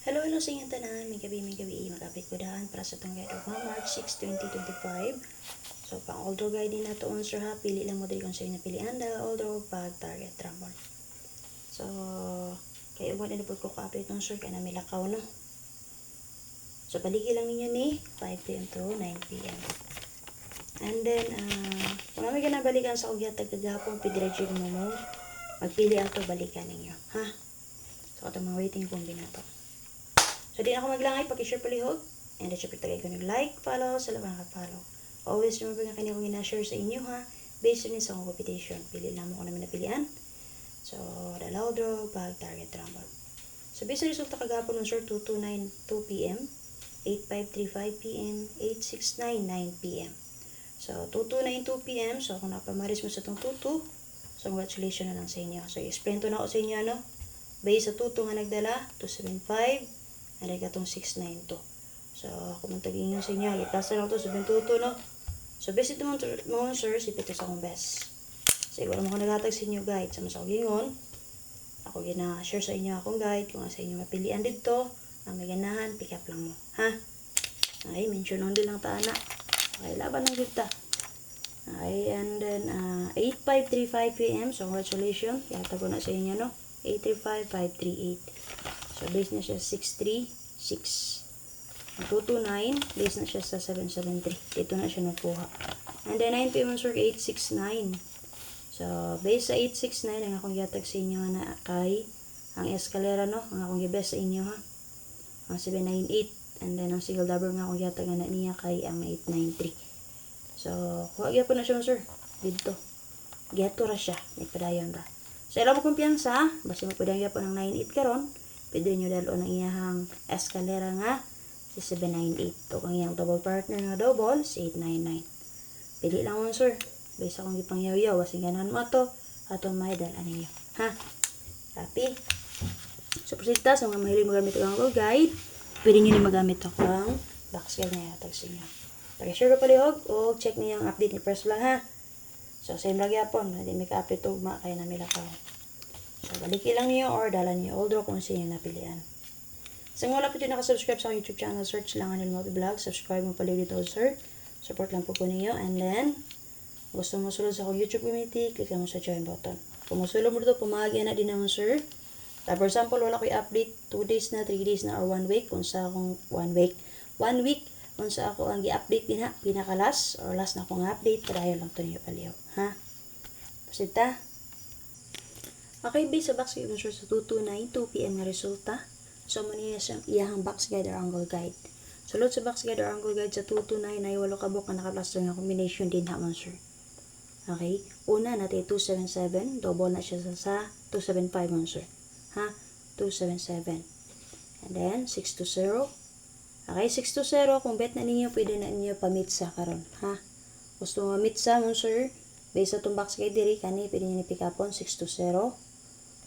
Hello sa inyong tanan, may gabi, mag-update ko dahan para sa itong guide of March 6, 2025. So, pang altro guide din na ito, sir ha, pili lang mo dali kung sa'yo napilian dahil altro pag target rumble. So, kayo mo na po ko ka-update ng sir, kaya na may lakaw, no? So, paligi lang ninyo ni 5 p.m. to 9 p.m. And then, kung namin ka na balikan sa kugyat kagahapon, pidiretso mo magpili ato balikan ninyo, ha? So, ito mga waiting kung binato. So, di na ako maglangay, pakishare palihog. And syempre tagay ko ng like, follow, sa labang ka-follow. Always remember nga kanina kong ina-share sa inyo ha, based on sa competition. Pili lang mo kung namin napilian. So, the loud draw, bag, target, rumble. So, based on resulta kagapon ng sir, 2292 p.m., 8535 p.m., 8699 p.m. So, 2292 p.m., so kung napamaris mo sa itong 22, so congratulations na lang sa inyo. So, explain to na ako sa inyo, ano? Based sa 22 nga nagdala, 275, naray ka itong 692. So, kung magtagin nyo sa inyo, ipasa lang ito, 722, no? So, best ito mga sir, sipit sa akong best. So, wala mo ko nagatag sa inyo guide. Sa masakong gingon, ako gina-share sa inyo akong guide. Kung sa inyo mapilian dito, ang may ganahan, pick up lang mo. Ha? Ay, mention on din lang ta, anak. Okay, laban ng kita. Okay, and then, 8535 p.m. So, congratulations. Yata ko na sa inyo, no? 835538. So, base na siya 636. Ang 229, base na siya sa 773. Dito na siya nakuha. And then, 9 p.m. sir, 869. So, base sa 869, ang akong yatag sa inyo na kay ang escalera, no? Ang akong gibes sa inyo, ha? Ang 798. And then, ang single double nga akong yatag na niya kay ang 893. So, kuha po na siya, sir. Dito. Get ko ra siya. May padayon ra. So, ilang mo kumpiyansa, basta magpadayon po ng 98 karon, pwede nyo dalo ng iyahang escalera nga si 798. O kang iyang double partner nga double si 899. Pili lang mo, sir. Basta akong gipangyaw-yaw, wasing ganahan mo ito, atong may dalan ninyo. Ha? Copy? So, prosita sa mga mahilig magamit ang Google Guide, pwede nyo ni magamit ito kang box guide na yatag sa inyo. Pag-share ko palihog, o check niyo yung update ni First Vlog, ha? So, same lagi apon, hindi may ka-update ugma, kaya na may lakaw. So, baliki lang niyo or dalan niyo all draw kung sino napilian. Sa mga wala po dyan nakasubscribe sa YouTube channel, search lang Anil Moby Vlog. Subscribe mo pala dito, sir. Support lang po niyo. And then, gusto mo sulod sa akong YouTube community, click lang mo sa join button. Kung musulod mo dito, pumagi na din naman, sir. For example, wala ko i-update 2 days na, 3 days na, or 1 week. Kung sa akong 1 week, kung sa ako ang i-update din ha, pinakalas, or last na akong update, padayon lang ito niyo paliho. Ha? Pasita? Okay, base sa box guide, sir, sa 2292 p.m. na resulta. So, maniya siyang iyahang box guide or angle guide. Sulod sa box guide or angle guide sa 229 ay walo kabok na nakaplaster nga combination din ha, sir. Okay? Una natin 277, double na siya sa 275, sir. Ha? 277. And then, 620. Okay, 620. Kung bet na ninyo, pwede na ninyo pamitsa karon, ha? Gusto mo mamitsa, sir? Based sa itong box guide diri, kani, pwede nyo pick upon 620,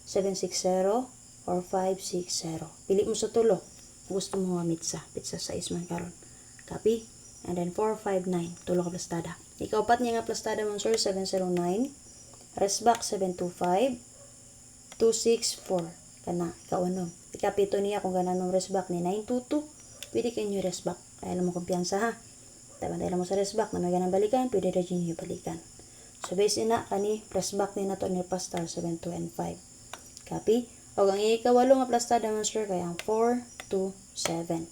760, or 560. Pili mo sa tulo. Gusto mo mamitsa. Pizza size man karon. Copy? And then 459. Tulo ka plastada. Ikaw pat niya nga plastada mo, sir, 709. Resback 725. 264. Kana, ikaw ano. Ikapito niya kung ganan mong resback ni 922. Pwede kayo resback. Kaya alam mo kumpiyansa, ha. Taban tayo mo sa resback na may ganang balikan, pwede rin nyo balikan. So, base na, kani, resback ni na to ni pastar 72 and 5. Copy? O ang ikawalo nga plastada man, sir, kaya ang 4, 2, 7.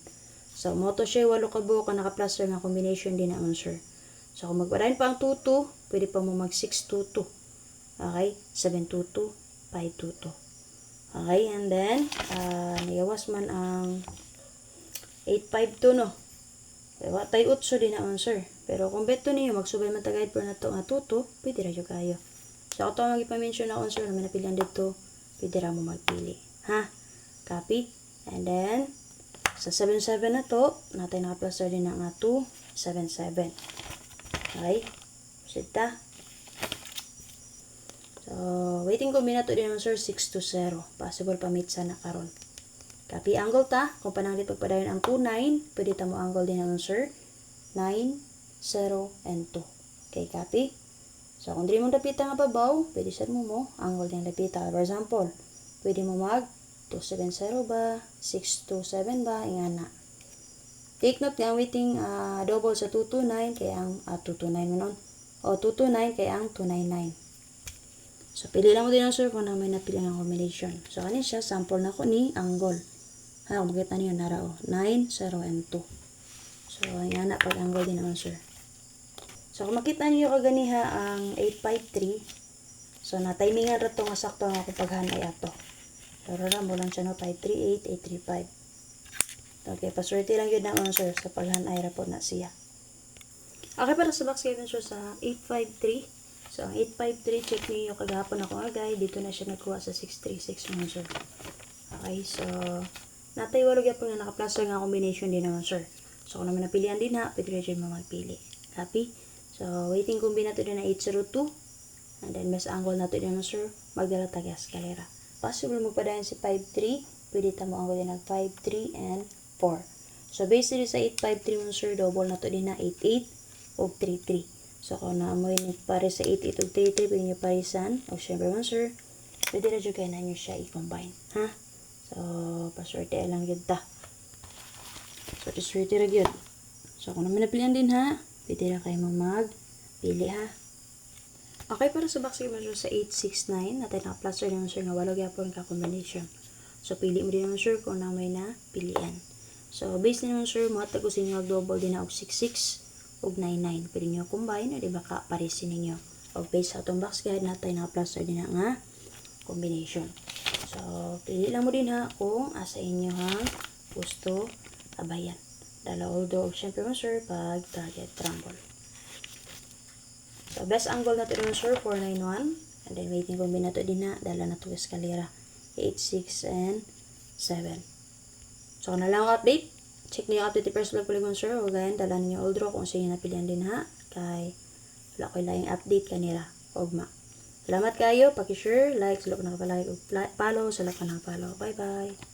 So, moto siya, walo ka buo ka naka-plaster nga combination din naman, sir. So, kung magpadayon pa ang 2, 2, pwede pa mo mag 6, 2, 2. Okay? 7, 2, 2, 5, 2, 2. Okay? And then, niyawas man ang 852, no? Kaya tayo utso din naman, sir. Pero kung beto niyo, magsubay man tagayad po na ito nga 2, 2, pwede rin kayo. So, ako ito mag-ipamention na sir, na may napilihan dito, pwede rin mo magpili. Ha? Copy? And then, sa 77 na to, natin naka-plaster din na nga 277. Okay? Sita. So, waiting combinato din naman, sir, 620. Possible pamitsa na karon. Copy angle ta. Kung pananglit pagpadayon ang 29, pwede ta mo angle din naman, sir. 9, 0, and 2. Okay, copy? So, kung di mong dapita nga babaw, pwede sad mo angle din dapita. For example, pwede mo mag 270 ba, 627 ba, ingana. Take note nga ang waiting double sa 229 kaya ang 229 mo nun. O 229 kaya ang 299. So, pili lang mo din ang sir kung na may napili ang combination. So, ano siya? Sample na ko ni angle. Ha, kung makita niyo, nara o. 9, 0, and 2. So, ingana pag angle din naman sir. So, kung makita niyo kaganiha ang 853, so, na-timingan ra to nga sakto nga kung paghanay ato. So, rara mo lang siya no, 538, 835. Okay, paswerte lang yun naman sir sa paghanay ra po na siya. Okay, para sa box kayo sir sa 853. So, ang 853, check niyo kagahapon ako agay. Dito na siya nagkuha sa 636 naman sir. Okay, so, natay walog yapon nga naka-plus nga combination din naman sir. So, kung naman napilihan din ha, pwede rin mo magpili. Copy? So, waiting combi nato din na 802. And then, mas angle nato din naman sir. Magdala taga eskalera. Possible magpadayan si 53. Pwede tamo angle din ng 53 and 4. So, based din sa 853 mo sir, double nato din na 88 o 33. So, kung naamoy niyo pare sa 88 o 33, pwede nyo parisan. O, syempre mo sir, pwede na dyan na nyo siya i-combine. Ha? So, paswerte lang yun ta. So, paswerte lang yun. So, kung naman napilihan din ha, pwede na kayo magpili ha. Okay, para sa box mo sa 869, natin naka-plus sir naman sir nga walog yapon ka combination. So, pili mo din naman sir kung na may na pilian. So, base na naman sir, mga tago sa inyo double din na og 66 og 99. Pwede nyo combine, o di ba ka parisin ninyo. O base sa itong box guide natin naka-plus sir din na nga combination. So, pili lang mo din ha kung asa inyo ha gusto abayan. Dala although, syempre mo sir, pag target rumble. So, best angle natin naman sir, 491. And then, waiting combine natin din na, dala na ito eskalera. 8, 6, and 7. So, kung na lang update, check niyo yung update first vlog polygon sir. O ganyan, dala niyo old draw kung sino napilihan din ha. Kay, wala ko lang yung update kanila. Ogma. Salamat kayo. Paki-share, like, sila ko nakapalike, follow, sila ko nakapollow. Bye-bye.